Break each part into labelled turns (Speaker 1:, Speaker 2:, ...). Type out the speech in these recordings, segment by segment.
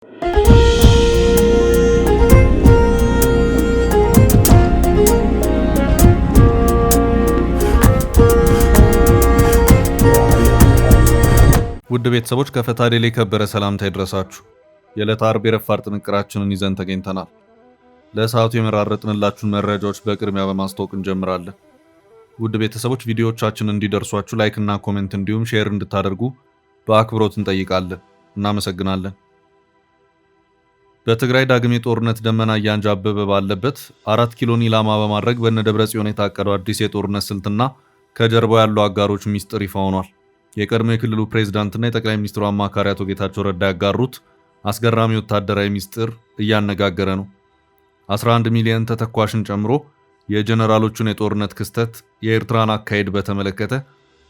Speaker 1: ውድ ቤተሰቦች ከፈታ ዴሊ ከበረ ሰላምታ ይድረሳችሁ። የዕለተ ዓርብ የረፋድ ጥንቅራችንን ይዘን ተገኝተናል። ለሰዓቱ የመራረጥንላችሁን መረጃዎች በቅድሚያ በማስተዋወቅ እንጀምራለን። ውድ ቤተሰቦች ቪዲዮዎቻችንን እንዲደርሷችሁ ላይክ እና ኮሜንት እንዲሁም ሼር እንድታደርጉ በአክብሮት እንጠይቃለን። እናመሰግናለን። በትግራይ ዳግም የጦርነት ደመና እያንዣበበ ባለበት 4 ኪሎን ኢላማ በማድረግ በነደብረጽዮን የታቀደው አዲስ የጦርነት ስልትና ከጀርባው ያሉ አጋሮች ሚስጥር ይፋ ሆኗል። የቀድሞ የክልሉ ፕሬዝዳንትና የጠቅላይ ሚኒስትሩ አማካሪ አቶ ጌታቸው ረዳ ያጋሩት አስገራሚ ወታደራዊ ሚስጥር እያነጋገረ ነው። 11 ሚሊዮን ተተኳሽን ጨምሮ የጀነራሎቹን የጦርነት ክስተት፣ የኤርትራን አካሄድ በተመለከተ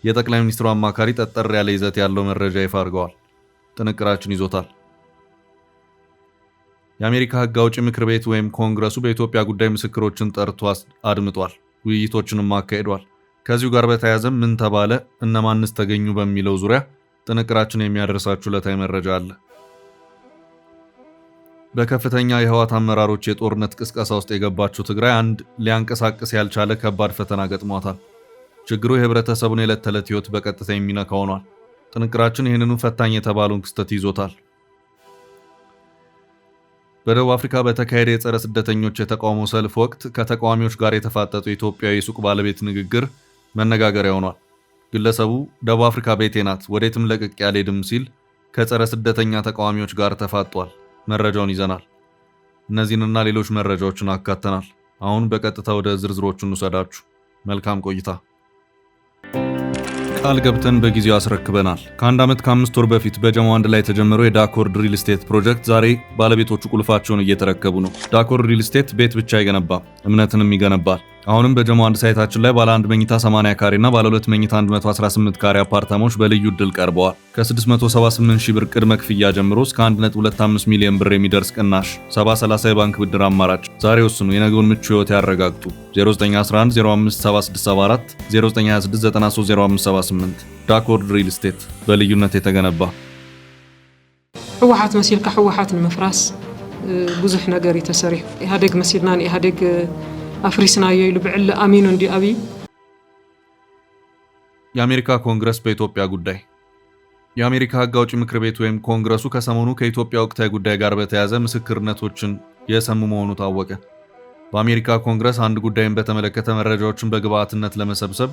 Speaker 1: የጠቅላይ ሚኒስትሩ አማካሪ ጠጠር ያለ ይዘት ያለው መረጃ ይፋ አድርገዋል። ጥንቅራችን ይዞታል። የአሜሪካ ሕግ አውጪ ምክር ቤት ወይም ኮንግረሱ በኢትዮጵያ ጉዳይ ምስክሮችን ጠርቶ አድምጧል፣ ውይይቶችንም አካሂዷል። ከዚሁ ጋር በተያያዘ ምን ተባለ፣ እነማንስ ተገኙ በሚለው ዙሪያ ጥንቅራችን የሚያደርሳችሁ ዕለታዊ መረጃ አለ። በከፍተኛ የህወሓት አመራሮች የጦርነት ቅስቀሳ ውስጥ የገባችው ትግራይ አንድ ሊያንቀሳቅስ ያልቻለ ከባድ ፈተና ገጥሟታል። ችግሩ የህብረተሰቡን የዕለት ተዕለት ህይወት በቀጥታ የሚነካ ሆኗል። ጥንቅራችን ይህንኑ ፈታኝ የተባለውን ክስተት ይዞታል። በደቡብ አፍሪካ በተካሄደ የጸረ ስደተኞች የተቃውሞ ሰልፍ ወቅት ከተቃዋሚዎች ጋር የተፋጠጡ ኢትዮጵያዊ ሱቅ ባለቤት ንግግር መነጋገሪያ ሆኗል። ግለሰቡ ደቡብ አፍሪካ ቤቴ ናት፣ ወዴትም ለቅቄ አልሄድም ሲል ከጸረ ስደተኛ ተቃዋሚዎች ጋር ተፋጧል። መረጃውን ይዘናል። እነዚህንና ሌሎች መረጃዎችን አካተናል። አሁን በቀጥታ ወደ ዝርዝሮቹ እንውሰዳችሁ። መልካም ቆይታ። ቃል ገብተን በጊዜው አስረክበናል። ከአንድ ዓመት ከ5 ወር በፊት በጀሞ አንድ ላይ የተጀመረው የዳኮርድ ሪል ስቴት ፕሮጀክት ዛሬ ባለቤቶቹ ቁልፋቸውን እየተረከቡ ነው። ዳኮርድ ሪል ስቴት ቤት ብቻ አይገነባም፣ እምነትንም ይገነባል። አሁንም በጀሞ አንድ ሳይታችን ላይ ባለ 1 መኝታ 80 ካሬ እና ባለ 2 መኝታ 118 ካሬ አፓርታማዎች በልዩ ዕድል ቀርበዋል። ከ678 ሺህ ብር ቅድመ ክፍያ ጀምሮ እስከ 1.25 ሚሊዮን ብር የሚደርስ ቅናሽ፣ 70/30 የባንክ ብድር አማራጭ። ዛሬ ወስኑ፣ የነገውን ምቹ ህይወት ያረጋግጡ። 0911 057674 0926 930578 ዳኮርድ ሪል ስቴት በልዩነት የተገነባ።
Speaker 2: ህወሓት መሲልካ ህወሓት ንምፍራስ ብዙሕ ነገር የተሰሪሕ ኢህአዴግ መሲልና ኢህአዴግ አፍሪስና ይሉ ብዕለ አሚኑ እንዲ አቢ።
Speaker 1: የአሜሪካ ኮንግረስ በኢትዮጵያ ጉዳይ። የአሜሪካ ሕግ አውጪ ምክር ቤት ወይም ኮንግረሱ ከሰሞኑ ከኢትዮጵያ ወቅታዊ ጉዳይ ጋር በተያያዘ ምስክርነቶችን የሰሙ መሆኑ ታወቀ። በአሜሪካ ኮንግረስ አንድ ጉዳይን በተመለከተ መረጃዎችን በግብዓትነት ለመሰብሰብ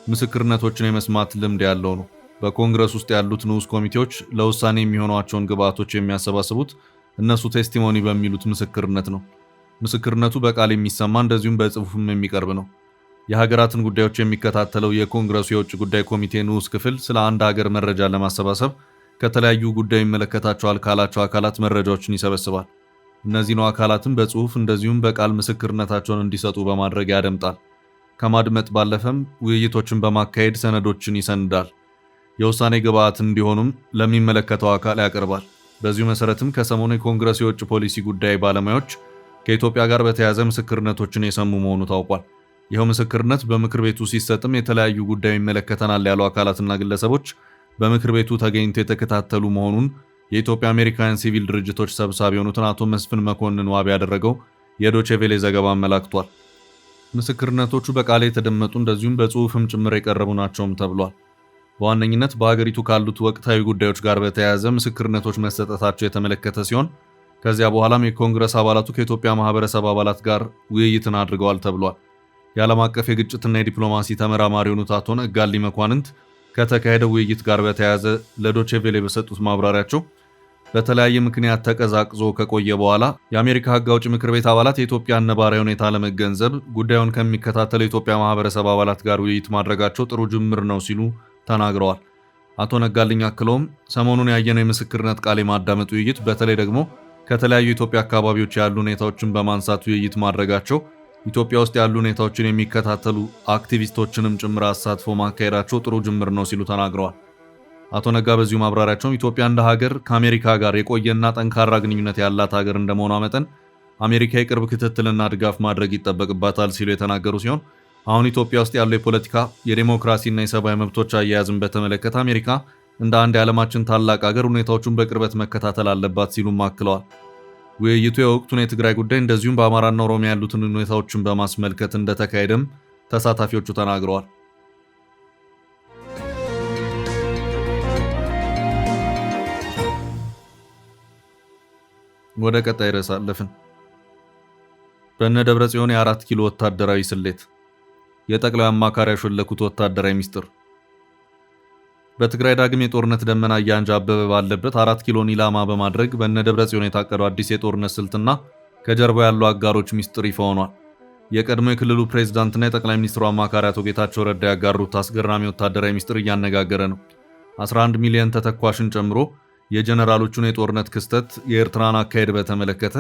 Speaker 1: ምስክርነቶችን የመስማት ልምድ ያለው ነው። በኮንግረስ ውስጥ ያሉት ንዑስ ኮሚቴዎች ለውሳኔ የሚሆኗቸውን ግብዓቶች የሚያሰባስቡት እነሱ ቴስቲሞኒ በሚሉት ምስክርነት ነው። ምስክርነቱ በቃል የሚሰማ እንደዚሁም በጽሑፍም የሚቀርብ ነው። የሀገራትን ጉዳዮች የሚከታተለው የኮንግረሱ የውጭ ጉዳይ ኮሚቴ ንዑስ ክፍል ስለ አንድ ሀገር መረጃ ለማሰባሰብ ከተለያዩ ጉዳይ የሚመለከታቸዋል ካላቸው አካላት መረጃዎችን ይሰበስባል። እነዚህን አካላትን በጽሑፍ እንደዚሁም በቃል ምስክርነታቸውን እንዲሰጡ በማድረግ ያደምጣል። ከማድመጥ ባለፈም ውይይቶችን በማካሄድ ሰነዶችን ይሰንዳል። የውሳኔ ግብዓት እንዲሆኑም ለሚመለከተው አካል ያቀርባል። በዚሁ መሰረትም ከሰሞኑ የኮንግረሱ የውጭ ፖሊሲ ጉዳይ ባለሙያዎች ከኢትዮጵያ ጋር በተያያዘ ምስክርነቶችን የሰሙ መሆኑ ታውቋል። ይኸው ምስክርነት በምክር ቤቱ ሲሰጥም የተለያዩ ጉዳይ ይመለከተናል ያሉ አካላትና ግለሰቦች በምክር ቤቱ ተገኝተው የተከታተሉ መሆኑን የኢትዮጵያ አሜሪካውያን ሲቪል ድርጅቶች ሰብሳቢ የሆኑትን አቶ መስፍን መኮንን ዋቢ ያደረገው የዶቼ ቬሌ ዘገባ አመላክቷል። ምስክርነቶቹ በቃል የተደመጡ እንደዚሁም በጽሑፍም ጭምር የቀረቡ ናቸውም ተብሏል። በዋነኝነት በሀገሪቱ ካሉት ወቅታዊ ጉዳዮች ጋር በተያያዘ ምስክርነቶች መሰጠታቸው የተመለከተ ሲሆን ከዚያ በኋላም የኮንግረስ አባላቱ ከኢትዮጵያ ማህበረሰብ አባላት ጋር ውይይትን አድርገዋል ተብሏል። የዓለም አቀፍ የግጭትና የዲፕሎማሲ ተመራማሪ የሆኑት አቶ ነጋሊ መኳንንት ከተካሄደው ውይይት ጋር በተያያዘ ለዶቼ ቬሌ በሰጡት ማብራሪያቸው በተለያየ ምክንያት ተቀዛቅዞ ከቆየ በኋላ የአሜሪካ ሕግ አውጪ ምክር ቤት አባላት የኢትዮጵያን ነባራዊ ሁኔታ ለመገንዘብ ጉዳዩን ከሚከታተለው የኢትዮጵያ ማህበረሰብ አባላት ጋር ውይይት ማድረጋቸው ጥሩ ጅምር ነው ሲሉ ተናግረዋል። አቶ ነጋልኝ አክለውም ሰሞኑን ያየነው የምስክርነት ቃል የማዳመጥ ውይይት በተለይ ደግሞ ከተለያዩ የኢትዮጵያ አካባቢዎች ያሉ ሁኔታዎችን በማንሳት ውይይት ማድረጋቸው ኢትዮጵያ ውስጥ ያሉ ሁኔታዎችን የሚከታተሉ አክቲቪስቶችንም ጭምር አሳትፎ ማካሄዳቸው ጥሩ ጅምር ነው ሲሉ ተናግረዋል። አቶ ነጋ በዚሁ ማብራሪያቸው ኢትዮጵያ እንደ ሀገር ከአሜሪካ ጋር የቆየና ጠንካራ ግንኙነት ያላት ሀገር እንደመሆኗ መጠን አሜሪካ የቅርብ ክትትልና ድጋፍ ማድረግ ይጠበቅባታል ሲሉ የተናገሩ ሲሆን አሁን ኢትዮጵያ ውስጥ ያለው የፖለቲካ የዲሞክራሲና የሰብአዊ መብቶች አያያዝን በተመለከተ አሜሪካ እንደ አንድ የዓለማችን ታላቅ ሀገር ሁኔታዎቹን በቅርበት መከታተል አለባት ሲሉም አክለዋል። ውይይቱ የወቅቱን የትግራይ ጉዳይ እንደዚሁም በአማራና ኦሮሚያ ያሉትን ሁኔታዎችን በማስመልከት እንደተካሄደም ተሳታፊዎቹ ተናግረዋል። ወደ ቀጣይ ርዕስ አለፍን። በእነ ደብረጽዮን የ4 ኪሎ ወታደራዊ ስሌት የጠቅላይ አማካሪ ያሾለኩት ወታደራዊ ሚስጥር። በትግራይ ዳግም የጦርነት ደመና እያንዣበበ ባለበት 4 ኪሎን ኢላማ በማድረግ በእነ ደብረጽዮን የታቀደው አዲስ የጦርነት ስልትና ከጀርባው ያሉ አጋሮች ሚስጥር ይፋ ሆኗል። የቀድሞ የክልሉ ፕሬዝዳንትና የጠቅላይ ሚኒስትሩ አማካሪ አቶ ጌታቸው ረዳ ያጋሩት አስገራሚ ወታደራዊ ሚስጥር እያነጋገረ ነው። 11 ሚሊዮን ተተኳሽን ጨምሮ የጀነራሎቹን የጦርነት ክስተት፣ የኤርትራን አካሄድ በተመለከተ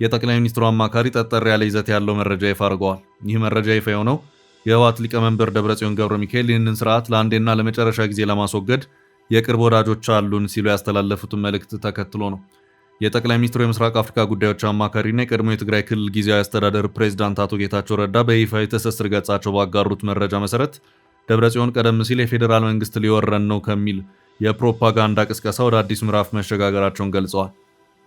Speaker 1: የጠቅላይ ሚኒስትሩ አማካሪ ጠጠር ያለ ይዘት ያለው መረጃ ይፋ አድርገዋል። ይህ መረጃ ይፋ የሆነው የህወሓት ሊቀመንበር ደብረጽዮን ገብረ ሚካኤል ይህንን ስርዓት ለአንዴና ለመጨረሻ ጊዜ ለማስወገድ የቅርብ ወዳጆች አሉን ሲሉ ያስተላለፉትን መልእክት ተከትሎ ነው። የጠቅላይ ሚኒስትሩ የምስራቅ አፍሪካ ጉዳዮች አማካሪና የቀድሞ የትግራይ ክልል ጊዜያዊ አስተዳደር ፕሬዝዳንት አቶ ጌታቸው ረዳ በይፋ የትስስር ገጻቸው ባጋሩት መረጃ መሰረት ደብረጽዮን ቀደም ሲል የፌዴራል መንግስት ሊወረን ነው ከሚል የፕሮፓጋንዳ ቅስቀሳ ወደ አዲስ ምዕራፍ መሸጋገራቸውን ገልጸዋል።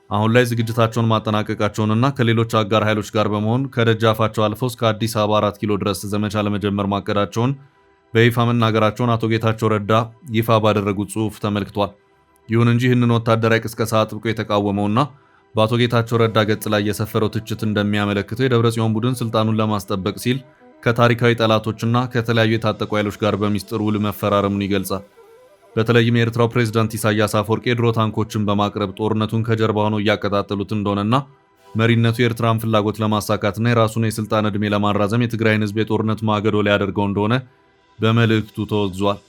Speaker 1: አሁን ላይ ዝግጅታቸውን ማጠናቀቃቸውንና ከሌሎች አጋር ኃይሎች ጋር በመሆን ከደጃፋቸው አልፈው እስከ አዲስ አበባ 4 ኪሎ ድረስ ዘመቻ ለመጀመር ማቀዳቸውን በይፋ መናገራቸውን አቶ ጌታቸው ረዳ ይፋ ባደረጉት ጽሑፍ ተመልክቷል። ይሁን እንጂ ይህንን ወታደራዊ ቅስቀሳ አጥብቆ የተቃወመውና በአቶ ጌታቸው ረዳ ገጽ ላይ የሰፈረው ትችት እንደሚያመለክተው የደብረጽዮን ቡድን ስልጣኑን ለማስጠበቅ ሲል ከታሪካዊ ጠላቶችና ከተለያዩ የታጠቁ ኃይሎች ጋር በሚስጥር ውል መፈራረሙን ይገልጻል። በተለይም የኤርትራው ፕሬዝዳንት ኢሳያስ አፈወርቂ የድሮ ታንኮችን በማቅረብ ጦርነቱን ከጀርባ ሆነው እያቀጣጠሉት እንደሆነና መሪነቱ የኤርትራን ፍላጎት ለማሳካትና የራሱን የስልጣን ዕድሜ ለማራዘም የትግራይን ሕዝብ የጦርነት ማገዶ ሊያደርገው እንደሆነ በመልእክቱ ተወግዟል።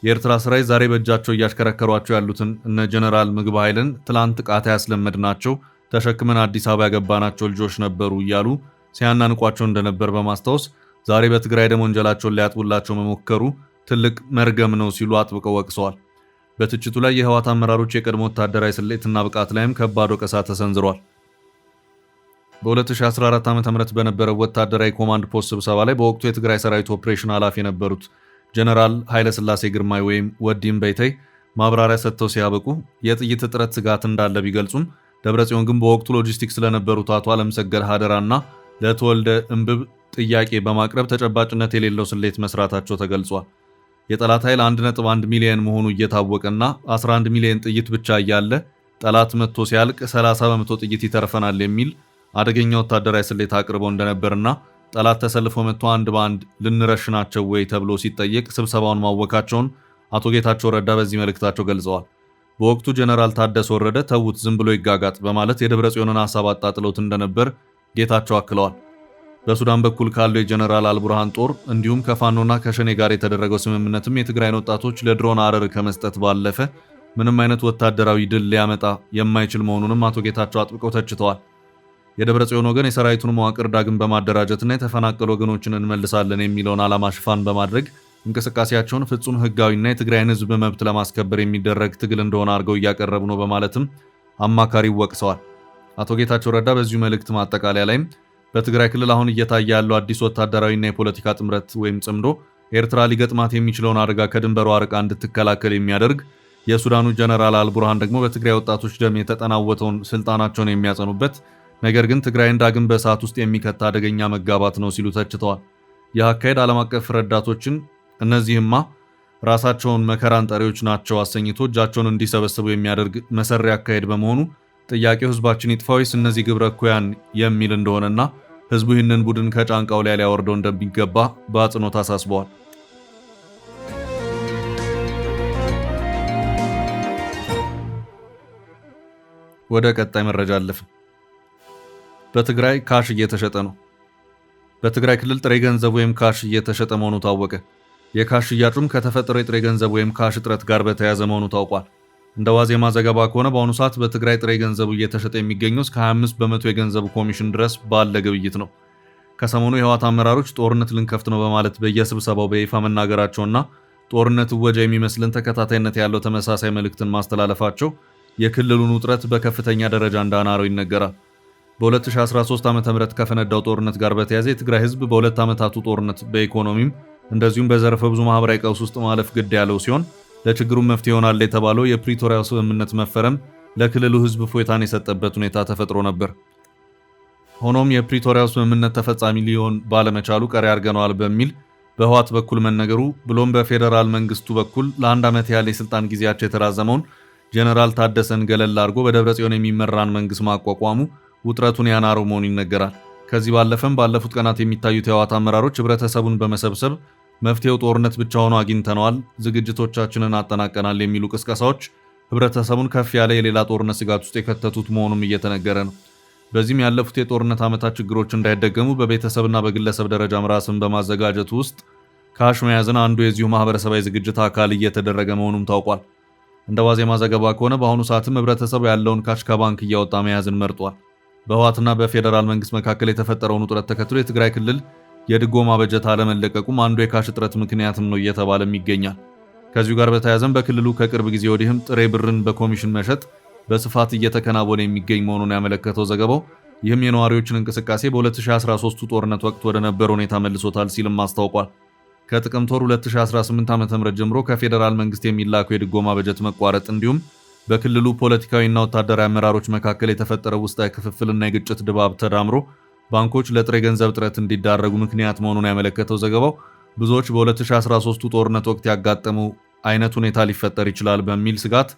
Speaker 1: የኤርትራ ሰራዊት ዛሬ በእጃቸው እያሽከረከሯቸው ያሉትን እነ ጀነራል ምግብ ኃይልን ትላንት ቃታ ያስለመድናቸው ተሸክመን አዲስ አበባ ያገባናቸው ልጆች ነበሩ እያሉ ሲያናንቋቸው እንደነበር በማስታወስ ዛሬ በትግራይ ደም ወንጀላቸውን ሊያጥቡላቸው መሞከሩ ትልቅ መርገም ነው ሲሉ አጥብቀው ወቅሰዋል። በትችቱ ላይ የህወሓት አመራሮች የቀድሞ ወታደራዊ ስሌትና ብቃት ላይም ከባድ ወቀሳ ተሰንዝሯል። በ2014 ዓ.ም በነበረው ወታደራዊ ኮማንድ ፖስት ስብሰባ ላይ በወቅቱ የትግራይ ሰራዊት ኦፕሬሽን ኃላፊ የነበሩት ጀነራል ኃይለሥላሴ ግርማይ ወይም ወዲም በይተይ ማብራሪያ ሰጥተው ሲያበቁ የጥይት እጥረት ስጋት እንዳለ ቢገልጹም ደብረጽዮን ግን በወቅቱ ሎጂስቲክስ ስለነበሩት አቶ አለምሰገድ ሀደራና ለተወልደ እምብብ ጥያቄ በማቅረብ ተጨባጭነት የሌለው ስሌት መስራታቸው ተገልጿል። የጠላት ኃይል 1.1 ሚሊዮን መሆኑ እየታወቀና 11 ሚሊዮን ጥይት ብቻ እያለ ጠላት መጥቶ ሲያልቅ 30 በመቶ ጥይት ይተርፈናል የሚል አደገኛ ወታደራዊ ስሌት አቅርበው እንደነበርና ጠላት ተሰልፎ መጥቶ አንድ በአንድ ልንረሽናቸው ወይ ተብሎ ሲጠየቅ ስብሰባውን ማወካቸውን አቶ ጌታቸው ረዳ በዚህ መልእክታቸው ገልጸዋል። በወቅቱ ጀነራል ታደሰ ወረደ ተውት ዝም ብሎ ይጋጋጥ በማለት የደብረጽዮንን ሐሳብ አጣጥለውት እንደነበር ጌታቸው አክለዋል። በሱዳን በኩል ካለው የጀነራል አልቡርሃን ጦር እንዲሁም ከፋኖና ከሸኔ ጋር የተደረገው ስምምነትም የትግራይን ወጣቶች ለድሮን አረር ከመስጠት ባለፈ ምንም አይነት ወታደራዊ ድል ሊያመጣ የማይችል መሆኑንም አቶ ጌታቸው አጥብቀው ተችተዋል። የደብረጽዮን ወገን የሰራዊቱን መዋቅር ዳግም በማደራጀትና የተፈናቀሉ ወገኖችን እንመልሳለን የሚለውን ዓላማ ሽፋን በማድረግ እንቅስቃሴያቸውን ፍጹም ህጋዊና የትግራይን ህዝብ መብት ለማስከበር የሚደረግ ትግል እንደሆነ አድርገው እያቀረቡ ነው በማለትም አማካሪው ወቅሰዋል። አቶ ጌታቸው ረዳ በዚሁ መልእክት ማጠቃለያ ላይም በትግራይ ክልል አሁን እየታየ ያለው አዲስ ወታደራዊና የፖለቲካ ጥምረት ወይም ጽምዶ ኤርትራ ሊገጥማት የሚችለውን አደጋ ከድንበሩ አርቃ እንድትከላከል የሚያደርግ፣ የሱዳኑ ጀነራል አልቡርሃን ደግሞ በትግራይ ወጣቶች ደም የተጠናወተውን ስልጣናቸውን የሚያጸኑበት፣ ነገር ግን ትግራይን ዳግም በእሳት ውስጥ የሚከት አደገኛ መጋባት ነው ሲሉ ተችተዋል። ይህ አካሄድ ዓለም አቀፍ ረዳቶችን እነዚህማ ራሳቸውን መከራን ጠሪዎች ናቸው አሰኝቶ እጃቸውን እንዲሰበስቡ የሚያደርግ መሰሪ አካሄድ በመሆኑ ጥያቄው ህዝባችን ይጥፋ ወይስ እነዚህ ግብረ እኩያን የሚል እንደሆነና ህዝቡ ይህንን ቡድን ከጫንቃው ላይ ሊያወርደው እንደሚገባ በአጽንኦት አሳስበዋል። ወደ ቀጣይ መረጃ አለፍን። በትግራይ ካሽ እየተሸጠ ነው። በትግራይ ክልል ጥሬ ገንዘብ ወይም ካሽ እየተሸጠ መሆኑ ታወቀ። የካሽ ሽያጩም ከተፈጠረው የጥሬ ገንዘብ ወይም ካሽ እጥረት ጋር በተያያዘ መሆኑ ታውቋል። እንደ ዋዜማ ዘገባ ከሆነ በአሁኑ ሰዓት በትግራይ ጥሬ ገንዘቡ እየተሸጠ የሚገኘው እስከ 25 በመቶ የገንዘቡ ኮሚሽን ድረስ ባለ ግብይት ነው። ከሰሞኑ የህወሓት አመራሮች ጦርነት ልንከፍት ነው በማለት በየስብሰባው በይፋ መናገራቸውና ጦርነት እወጃ የሚመስልን ተከታታይነት ያለው ተመሳሳይ መልእክትን ማስተላለፋቸው የክልሉን ውጥረት በከፍተኛ ደረጃ እንዳናረው ይነገራል። በ2013 ዓ.ም ከፈነዳው ጦርነት ጋር በተያያዘ የትግራይ ህዝብ በሁለት ዓመታቱ ጦርነት በኢኮኖሚም እንደዚሁም በዘርፈ ብዙ ማህበራዊ ቀውስ ውስጥ ማለፍ ግድ ያለው ሲሆን ለችግሩ መፍትሄ ይሆናል የተባለው የፕሪቶሪያው ስምምነት መፈረም ለክልሉ ህዝብ ፎይታን የሰጠበት ሁኔታ ተፈጥሮ ነበር። ሆኖም የፕሪቶሪያው ስምምነት ተፈጻሚ ሊሆን ባለመቻሉ ቀሪ አድርገነዋል በሚል በህወሓት በኩል መነገሩ ብሎም በፌዴራል መንግስቱ በኩል ለአንድ ዓመት ያህል የስልጣን ጊዜያቸው የተራዘመውን ጀነራል ታደሰን ገለል አድርጎ በደብረጽዮን የሚመራን መንግስት ማቋቋሙ ውጥረቱን ያናረው መሆኑ ይነገራል። ከዚህ ባለፈም ባለፉት ቀናት የሚታዩት የህወሓት አመራሮች ህብረተሰቡን በመሰብሰብ መፍትሄው ጦርነት ብቻ ሆኖ አግኝተነዋል፣ ዝግጅቶቻችንን አጠናቀናል የሚሉ ቅስቀሳዎች ህብረተሰቡን ከፍ ያለ የሌላ ጦርነት ስጋት ውስጥ የከተቱት መሆኑም እየተነገረ ነው። በዚህም ያለፉት የጦርነት ዓመታት ችግሮች እንዳይደገሙ በቤተሰብና በግለሰብ ደረጃ ራስን በማዘጋጀቱ ውስጥ ካሽ መያዝን አንዱ የዚሁ ማህበረሰባዊ ዝግጅት አካል እየተደረገ መሆኑም ታውቋል። እንደ ዋዜማ ዘገባ ከሆነ በአሁኑ ሰዓትም ህብረተሰቡ ያለውን ካሽ ከባንክ እያወጣ መያዝን መርጧል። በህወሓትና በፌዴራል መንግስት መካከል የተፈጠረውን ውጥረት ተከትሎ የትግራይ ክልል የድጎማ በጀት አለመለቀቁም አንዱ የካሽ እጥረት ምክንያትም ነው እየተባለም ይገኛል። ከዚሁ ጋር በተያያዘም በክልሉ ከቅርብ ጊዜ ወዲህም ጥሬ ብርን በኮሚሽን መሸጥ በስፋት እየተከናወነ የሚገኝ መሆኑን ያመለከተው ዘገባው ይህም የነዋሪዎችን እንቅስቃሴ በ2013 ጦርነት ወቅት ወደ ነበረ ሁኔታ መልሶታል ሲልም አስታውቋል። ከጥቅምት ወር 2018 ዓ.ም ጀምሮ ከፌዴራል መንግስት የሚላከው የድጎማ በጀት መቋረጥ እንዲሁም በክልሉ ፖለቲካዊና ወታደራዊ አመራሮች መካከል የተፈጠረው ውስጣዊ ክፍፍልና የግጭት ድባብ ተዳምሮ ባንኮች ለጥሬ ገንዘብ እጥረት እንዲዳረጉ ምክንያት መሆኑን ያመለከተው ዘገባው ብዙዎች በ2013 ጦርነት ወቅት ያጋጠመው አይነት ሁኔታ ሊፈጠር ይችላል በሚል ስጋት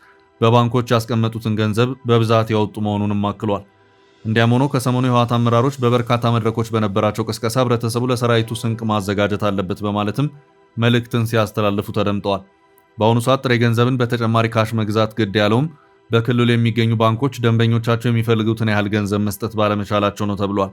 Speaker 1: በባንኮች ያስቀመጡትን ገንዘብ በብዛት ያወጡ መሆኑንም አክሏል። እንዲያም ሆኖ ከሰሞኑ የህወሓት አመራሮች በበርካታ መድረኮች በነበራቸው ቅስቀሳ ህብረተሰቡ ለሰራዊቱ ስንቅ ማዘጋጀት አለበት በማለትም መልእክትን ሲያስተላልፉ ተደምጠዋል። በአሁኑ ሰዓት ጥሬ ገንዘብን በተጨማሪ ካሽ መግዛት ግድ ያለውም በክልሉ የሚገኙ ባንኮች ደንበኞቻቸው የሚፈልጉትን ያህል ገንዘብ መስጠት ባለመቻላቸው ነው ተብሏል።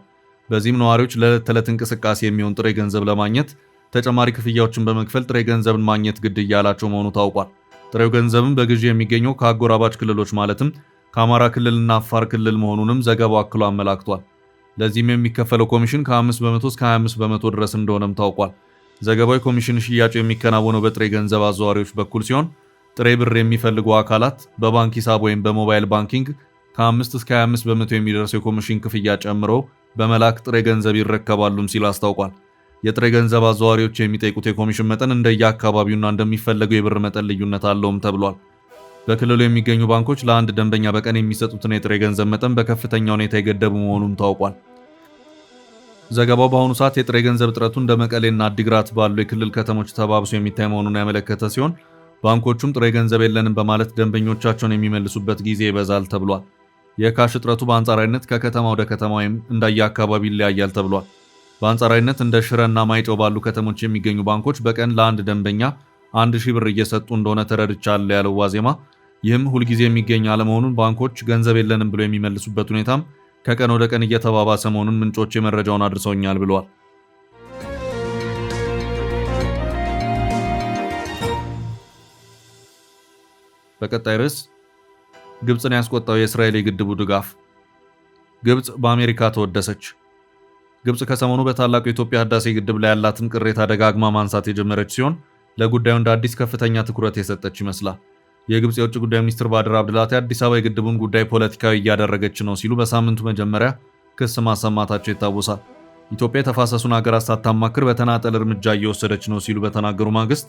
Speaker 1: በዚህም ነዋሪዎች ለዕለት ተዕለት እንቅስቃሴ የሚሆን ጥሬ ገንዘብ ለማግኘት ተጨማሪ ክፍያዎችን በመክፈል ጥሬ ገንዘብን ማግኘት ግድ እያላቸው መሆኑ ታውቋል። ጥሬው ገንዘብም በግዢ የሚገኘው ከአጎራባች ክልሎች ማለትም ከአማራ ክልልና አፋር ክልል መሆኑንም ዘገባው አክሎ አመላክቷል። ለዚህም የሚከፈለው ኮሚሽን ከ5 በመቶ እስከ 25 በመቶ ድረስ እንደሆነም ታውቋል። ዘገባው የኮሚሽን ሽያጩ የሚከናወነው በጥሬ ገንዘብ አዘዋሪዎች በኩል ሲሆን ጥሬ ብር የሚፈልጉ አካላት በባንክ ሂሳብ ወይም በሞባይል ባንኪንግ ከ5 እስከ 25 በመቶ የሚደርሰው የኮሚሽን ክፍያ ጨምሮ በመላክ ጥሬ ገንዘብ ይረከባሉም ሲል አስታውቋል። የጥሬ ገንዘብ አዘዋሪዎች የሚጠይቁት የኮሚሽን መጠን እንደየአካባቢውና እንደሚፈለገው የብር መጠን ልዩነት አለውም ተብሏል። በክልሉ የሚገኙ ባንኮች ለአንድ ደንበኛ በቀን የሚሰጡትን የጥሬ ገንዘብ መጠን በከፍተኛ ሁኔታ የገደቡ መሆኑም ታውቋል። ዘገባው በአሁኑ ሰዓት የጥሬ ገንዘብ እጥረቱ እንደ መቀሌና አዲግራት ባሉ የክልል ከተሞች ተባብሶ የሚታይ መሆኑን ያመለከተ ሲሆን ባንኮቹም ጥሬ ገንዘብ የለንም በማለት ደንበኞቻቸውን የሚመልሱበት ጊዜ ይበዛል ተብሏል። የካሽ እጥረቱ በአንጻራዊነት ከከተማ ወደ ከተማ ወይም እንደየአካባቢ ይለያያል ተብሏል። በአንጻራዊነት እንደ ሽረና ማይጨው ባሉ ከተሞች የሚገኙ ባንኮች በቀን ለአንድ ደንበኛ 1000 ብር እየሰጡ እንደሆነ ተረድቻለሁ ያለው ዋዜማ ይህም ሁልጊዜ የሚገኝ አለመሆኑን ባንኮች ገንዘብ የለንም ብሎ የሚመልሱበት ሁኔታም ከቀን ወደ ቀን እየተባባሰ መሆኑን ምንጮች የመረጃውን አድርሰውኛል ብለዋል። በቀጣይ ርዕስ ግብፅን ያስቆጣው የእስራኤል የግድቡ ድጋፍ። ግብፅ በአሜሪካ ተወደሰች። ግብፅ ከሰሞኑ በታላቁ የኢትዮጵያ ህዳሴ ግድብ ላይ ያላትን ቅሬታ ደጋግማ ማንሳት የጀመረች ሲሆን ለጉዳዩ እንደ አዲስ ከፍተኛ ትኩረት የሰጠች ይመስላል። የግብፅ የውጭ ጉዳይ ሚኒስትር ባድር አብድላቲ አዲስ አበባ የግድቡን ጉዳይ ፖለቲካዊ እያደረገች ነው ሲሉ በሳምንቱ መጀመሪያ ክስ ማሰማታቸው ይታወሳል። ኢትዮጵያ የተፋሰሱን ሀገራት ሳታማክር በተናጠል እርምጃ እየወሰደች ነው ሲሉ በተናገሩ ማግስት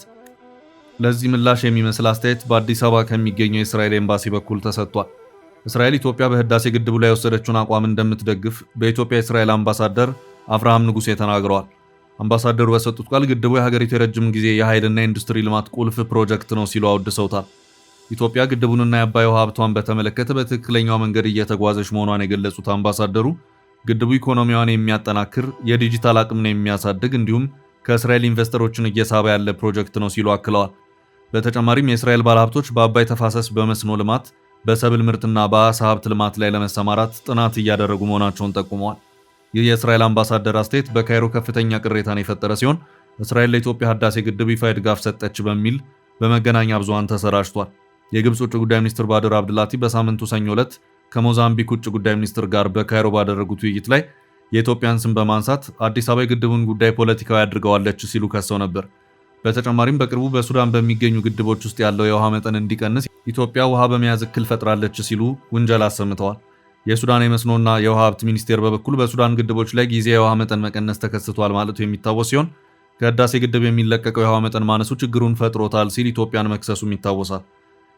Speaker 1: ለዚህ ምላሽ የሚመስል አስተያየት በአዲስ አበባ ከሚገኘው የእስራኤል ኤምባሲ በኩል ተሰጥቷል። እስራኤል ኢትዮጵያ በህዳሴ ግድቡ ላይ የወሰደችውን አቋም እንደምትደግፍ በኢትዮጵያ የእስራኤል አምባሳደር አብርሃም ንጉሴ ተናግረዋል። አምባሳደሩ በሰጡት ቃል ግድቡ የሀገሪቱ የረጅም ጊዜ የኃይልና ኢንዱስትሪ ልማት ቁልፍ ፕሮጀክት ነው ሲሉ አወድሰውታል። ኢትዮጵያ ግድቡንና የአባይ ውሃ ሀብቷን በተመለከተ በትክክለኛው መንገድ እየተጓዘች መሆኗን የገለጹት አምባሳደሩ ግድቡ ኢኮኖሚዋን የሚያጠናክር የዲጂታል አቅምን የሚያሳድግ እንዲሁም ከእስራኤል ኢንቨስተሮችን እየሳበ ያለ ፕሮጀክት ነው ሲሉ አክለዋል። በተጨማሪም የእስራኤል ባለሀብቶች በአባይ ተፋሰስ በመስኖ ልማት፣ በሰብል ምርትና በአሳ ሀብት ልማት ላይ ለመሰማራት ጥናት እያደረጉ መሆናቸውን ጠቁመዋል። ይህ የእስራኤል አምባሳደር አስተያየት በካይሮ ከፍተኛ ቅሬታን የፈጠረ ሲሆን እስራኤል ለኢትዮጵያ ህዳሴ ግድብ ይፋ ድጋፍ ሰጠች በሚል በመገናኛ ብዙሃን ተሰራጭቷል። የግብፅ ውጭ ጉዳይ ሚኒስትር ባድር አብድላቲ በሳምንቱ ሰኞ ዕለት ከሞዛምቢክ ውጭ ጉዳይ ሚኒስትር ጋር በካይሮ ባደረጉት ውይይት ላይ የኢትዮጵያን ስም በማንሳት አዲስ አበባ የግድቡን ጉዳይ ፖለቲካዊ አድርገዋለች ሲሉ ከሰው ነበር። በተጨማሪም በቅርቡ በሱዳን በሚገኙ ግድቦች ውስጥ ያለው የውሃ መጠን እንዲቀንስ ኢትዮጵያ ውሃ በመያዝ እክል ፈጥራለች ሲሉ ውንጀላ አሰምተዋል። የሱዳን የመስኖና የውሃ ሀብት ሚኒስቴር በበኩል በሱዳን ግድቦች ላይ ጊዜያዊ የውሃ መጠን መቀነስ ተከስቷል ማለቱ የሚታወስ ሲሆን ከህዳሴ ግድብ የሚለቀቀው የውሃ መጠን ማነሱ ችግሩን ፈጥሮታል ሲል ኢትዮጵያን መክሰሱም ይታወሳል።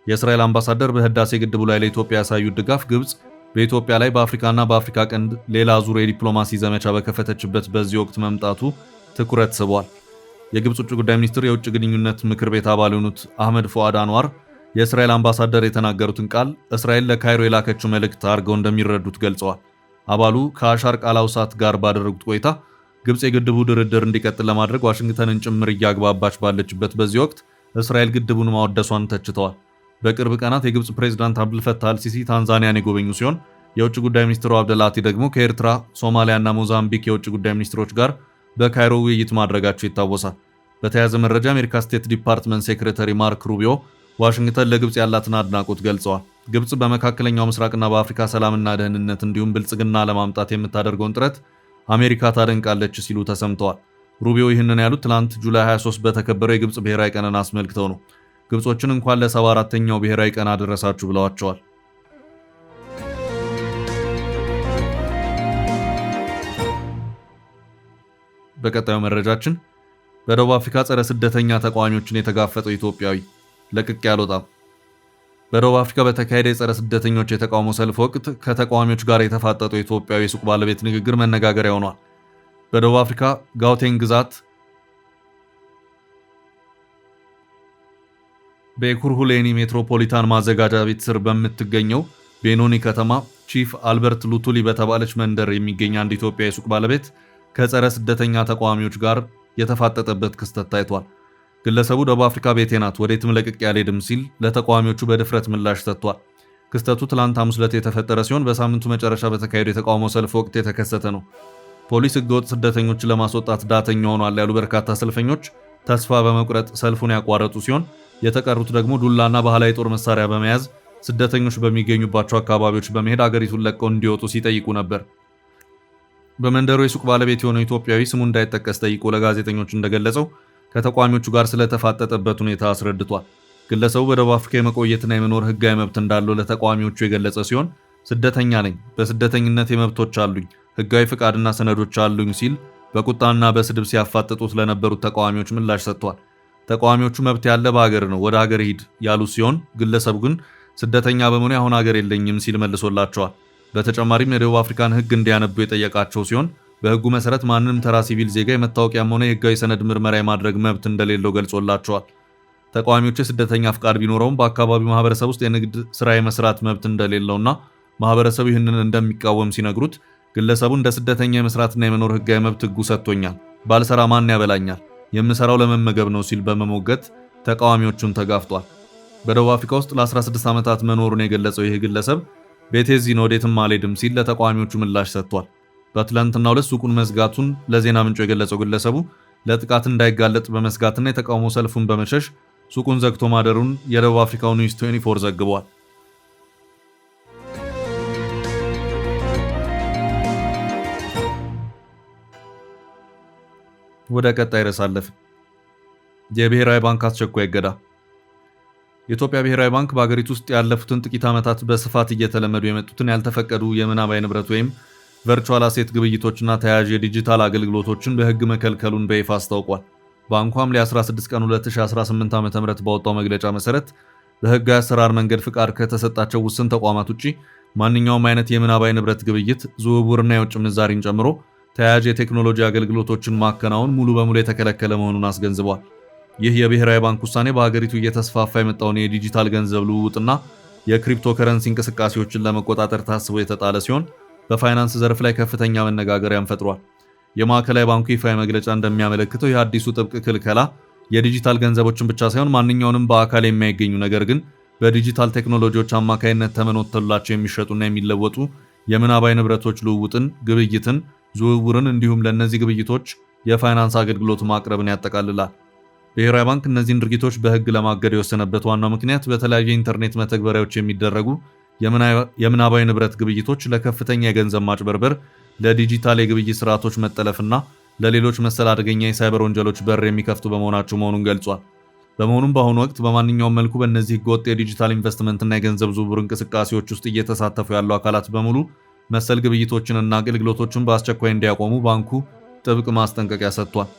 Speaker 1: የእስራኤል አምባሳደር በህዳሴ ግድቡ ላይ ለኢትዮጵያ ያሳዩት ድጋፍ ግብጽ በኢትዮጵያ ላይ በአፍሪካና በአፍሪካ ቀንድ ሌላ ዙር የዲፕሎማሲ ዘመቻ በከፈተችበት በዚህ ወቅት መምጣቱ ትኩረት ስቧል። የግብጽ ውጭ ጉዳይ ሚኒስትር የውጭ ግንኙነት ምክር ቤት አባል የሆኑት አህመድ ፉአድ አንዋር የእስራኤል አምባሳደር የተናገሩትን ቃል እስራኤል ለካይሮ የላከችው መልእክት አድርገው እንደሚረዱት ገልጸዋል። አባሉ ከአሻር ቃላውሳት ጋር ባደረጉት ቆይታ ግብጽ የግድቡ ድርድር እንዲቀጥል ለማድረግ ዋሽንግተንን ጭምር እያግባባች ባለችበት በዚህ ወቅት እስራኤል ግድቡን ማወደሷን ተችተዋል። በቅርብ ቀናት የግብጽ ፕሬዝዳንት አብዱልፈታህ አልሲሲ ታንዛኒያን የጎበኙ ሲሆን የውጭ ጉዳይ ሚኒስትሩ አብደላቲ ደግሞ ከኤርትራ፣ ሶማሊያና ሞዛምቢክ የውጭ ጉዳይ ሚኒስትሮች ጋር በካይሮ ውይይት ማድረጋቸው ይታወሳል። በተያያዘ መረጃ የአሜሪካ ስቴት ዲፓርትመንት ሴክሬታሪ ማርክ ሩቢዮ ዋሽንግተን ለግብጽ ያላትን አድናቆት ገልጸዋል። ግብጽ በመካከለኛው ምስራቅና በአፍሪካ ሰላምና ደህንነት እንዲሁም ብልጽግና ለማምጣት የምታደርገውን ጥረት አሜሪካ ታደንቃለች ሲሉ ተሰምተዋል። ሩቢዮ ይህንን ያሉት ትላንት ጁላይ 23 በተከበረው የግብጽ ብሔራዊ ቀንን አስመልክተው ነው። ግብጾችን እንኳን ለ74ኛው ብሔራዊ ቀን አደረሳችሁ ብለዋቸዋል። በቀጣዩ መረጃችን በደቡብ አፍሪካ ጸረ ስደተኛ ተቃዋሚዎችን የተጋፈጠው ኢትዮጵያዊ ለቅቄ አልወጣም። በደቡብ አፍሪካ በተካሄደ የጸረ ስደተኞች የተቃውሞ ሰልፍ ወቅት ከተቃዋሚዎች ጋር የተፋጠጠው ኢትዮጵያዊ የሱቅ ባለቤት ንግግር መነጋገሪያ ሆኗል። በደቡብ አፍሪካ ጋውቴንግ ግዛት በኩርሁሌኒ ሜትሮፖሊታን ማዘጋጃ ቤት ስር በምትገኘው ቤኖኒ ከተማ ቺፍ አልበርት ሉቱሊ በተባለች መንደር የሚገኝ አንድ ኢትዮጵያዊ የሱቅ ባለቤት ከጸረ ስደተኛ ተቃዋሚዎች ጋር የተፋጠጠበት ክስተት ታይቷል። ግለሰቡ ደቡብ አፍሪካ ቤቴ ናት፣ ወዴትም ለቅቄ አልሄድም ሲል ለተቃዋሚዎቹ በድፍረት ምላሽ ሰጥቷል። ክስተቱ ትላንት ሐሙስ ዕለት የተፈጠረ ሲሆን በሳምንቱ መጨረሻ በተካሄደው የተቃውሞ ሰልፍ ወቅት የተከሰተ ነው። ፖሊስ ህገወጥ ስደተኞችን ለማስወጣት ዳተኛ ሆኗል ያሉ በርካታ ሰልፈኞች ተስፋ በመቁረጥ ሰልፉን ያቋረጡ ሲሆን የተቀሩት ደግሞ ዱላና ባህላዊ ጦር መሳሪያ በመያዝ ስደተኞች በሚገኙባቸው አካባቢዎች በመሄድ አገሪቱን ለቀው እንዲወጡ ሲጠይቁ ነበር። በመንደሩ የሱቅ ባለቤት የሆነው ኢትዮጵያዊ ስሙ እንዳይጠቀስ ጠይቆ ለጋዜጠኞች እንደገለጸው ከተቃዋሚዎቹ ጋር ስለተፋጠጠበት ሁኔታ አስረድቷል። ግለሰቡ በደቡብ አፍሪካ የመቆየትና የመኖር ህጋዊ መብት እንዳለው ለተቃዋሚዎቹ የገለጸ ሲሆን ስደተኛ ነኝ፣ በስደተኝነት መብቶች አሉኝ፣ ህጋዊ ፍቃድና ሰነዶች አሉኝ ሲል በቁጣና በስድብ ሲያፋጥጡት ለነበሩት ተቃዋሚዎች ምላሽ ሰጥቷል። ተቃዋሚዎቹ መብት ያለ በሀገር ነው፣ ወደ ሀገር ሂድ ያሉ ሲሆን ግለሰቡ ግን ስደተኛ በመሆኔ አሁን ሀገር የለኝም ሲል መልሶላቸዋል። በተጨማሪም የደቡብ አፍሪካን ህግ እንዲያነቡ የጠየቃቸው ሲሆን በህጉ መሰረት ማንንም ተራ ሲቪል ዜጋ የመታወቂያም ሆነ የህጋዊ ሰነድ ምርመራ የማድረግ መብት እንደሌለው ገልጾላቸዋል። ተቃዋሚዎቹ የስደተኛ ፍቃድ ቢኖረውም በአካባቢው ማህበረሰብ ውስጥ የንግድ ስራ የመስራት መብት እንደሌለውና ማህበረሰቡ ይህንን እንደሚቃወም ሲነግሩት ግለሰቡ እንደ ስደተኛ የመስራትና የመኖር ህጋዊ መብት ህጉ ሰጥቶኛል፣ ባልሰራ ማን ያበላኛል፣ የምሰራው ለመመገብ ነው ሲል በመሞገት ተቃዋሚዎቹን ተጋፍጧል። በደቡብ አፍሪካ ውስጥ ለ16 ዓመታት መኖሩን የገለጸው ይህ ግለሰብ ቤቴ እዚህ ነው፣ ወዴትም አልሄድም ሲል ለተቃዋሚዎቹ ምላሽ ሰጥቷል። በትላንትናው ዕለት ሱቁን መዝጋቱን ለዜና ምንጩ የገለጸው ግለሰቡ ለጥቃት እንዳይጋለጥ በመስጋትና የተቃውሞ ሰልፉን በመሸሽ ሱቁን ዘግቶ ማደሩን የደቡብ አፍሪካው ኒውስ 24 ዘግቧል። ወደ ቀጣይ ርዕስ አለፍን። የብሔራዊ ባንክ አስቸኳይ እገዳ። የኢትዮጵያ ብሔራዊ ባንክ በአገሪቱ ውስጥ ያለፉትን ጥቂት ዓመታት በስፋት እየተለመዱ የመጡትን ያልተፈቀዱ የምናባዊ ንብረት ወይም ቨርቹዋል አሴት ግብይቶችና ተያያዥ የዲጂታል አገልግሎቶችን በሕግ መከልከሉን በይፋ አስታውቋል። ባንኩ ሐምሌ 16 ቀን 2018 ዓ.ም ባወጣው መግለጫ መሰረት በሕጋዊ አሰራር መንገድ ፍቃድ ከተሰጣቸው ውስን ተቋማት ውጪ ማንኛውም አይነት የምናባዊ ንብረት ግብይት፣ ዝውውርና የውጭ ምንዛሪን ጨምሮ ተያያዥ የቴክኖሎጂ አገልግሎቶችን ማከናወን ሙሉ በሙሉ የተከለከለ መሆኑን አስገንዝቧል። ይህ የብሔራዊ ባንክ ውሳኔ በሀገሪቱ እየተስፋፋ የመጣውን የዲጂታል ገንዘብ ልውውጥና የክሪፕቶ ከረንሲ እንቅስቃሴዎችን ለመቆጣጠር ታስቦ የተጣለ ሲሆን በፋይናንስ ዘርፍ ላይ ከፍተኛ መነጋገሪያን ፈጥሯል። የማዕከላዊ ባንኩ ይፋዊ መግለጫ እንደሚያመለክተው የአዲሱ ጥብቅ ክልከላ የዲጂታል ገንዘቦችን ብቻ ሳይሆን ማንኛውንም በአካል የማይገኙ ነገር ግን በዲጂታል ቴክኖሎጂዎች አማካይነት ተመኖተላቸው የሚሸጡና የሚለወጡ የምናባዊ ንብረቶች ልውውጥን፣ ግብይትን፣ ዝውውርን እንዲሁም ለእነዚህ ግብይቶች የፋይናንስ አገልግሎት ማቅረብን ያጠቃልላል። ብሔራዊ ባንክ እነዚህን ድርጊቶች በሕግ ለማገድ የወሰነበት ዋናው ምክንያት በተለያዩ የኢንተርኔት መተግበሪያዎች የሚደረጉ የምናባዊ ንብረት ግብይቶች ለከፍተኛ የገንዘብ ማጭበርበር፣ ለዲጂታል የግብይት ስርዓቶች መጠለፍና ለሌሎች መሰል አደገኛ የሳይበር ወንጀሎች በር የሚከፍቱ በመሆናቸው መሆኑን ገልጿል። በመሆኑም በአሁኑ ወቅት በማንኛውም መልኩ በእነዚህ ህገወጥ የዲጂታል ኢንቨስትመንትና የገንዘብ ዝውውር እንቅስቃሴዎች ውስጥ እየተሳተፉ ያሉ አካላት በሙሉ መሰል ግብይቶችንና አገልግሎቶችን በአስቸኳይ እንዲያቆሙ ባንኩ ጥብቅ ማስጠንቀቂያ ሰጥቷል።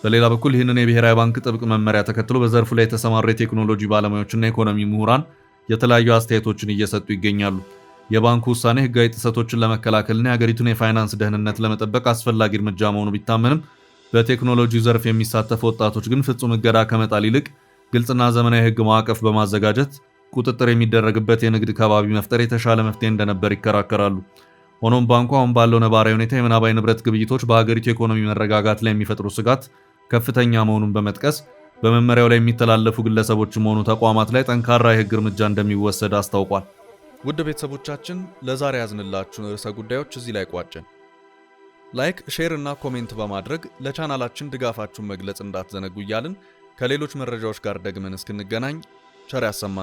Speaker 1: በሌላ በኩል ይህንን የብሔራዊ ባንክ ጥብቅ መመሪያ ተከትሎ በዘርፉ ላይ የተሰማሩ የቴክኖሎጂ ባለሙያዎችና የኢኮኖሚ ምሁራን የተለያዩ አስተያየቶችን እየሰጡ ይገኛሉ። የባንኩ ውሳኔ ህጋዊ ጥሰቶችን ለመከላከልና የሀገሪቱን የፋይናንስ ደህንነት ለመጠበቅ አስፈላጊ እርምጃ መሆኑ ቢታመንም በቴክኖሎጂው ዘርፍ የሚሳተፉ ወጣቶች ግን ፍጹም እገዳ ከመጣል ይልቅ ግልጽና ዘመናዊ ህግ ማዕቀፍ በማዘጋጀት ቁጥጥር የሚደረግበት የንግድ ከባቢ መፍጠር የተሻለ መፍትሄ እንደነበር ይከራከራሉ። ሆኖም ባንኩ አሁን ባለው ነባራዊ ሁኔታ የምናባዊ ንብረት ግብይቶች በሀገሪቱ የኢኮኖሚ መረጋጋት ላይ የሚፈጥሩ ስጋት ከፍተኛ መሆኑን በመጥቀስ በመመሪያው ላይ የሚተላለፉ ግለሰቦችም ሆኑ ተቋማት ላይ ጠንካራ የህግ እርምጃ እንደሚወሰድ አስታውቋል። ውድ ቤተሰቦቻችን ለዛሬ ያዝንላችሁን ርዕሰ ጉዳዮች እዚህ ላይ ቋጨን። ላይክ፣ ሼር እና ኮሜንት በማድረግ ለቻናላችን ድጋፋችሁን መግለጽ እንዳትዘነጉ እያልን ከሌሎች መረጃዎች ጋር ደግመን እስክንገናኝ ቸር ያሰማን።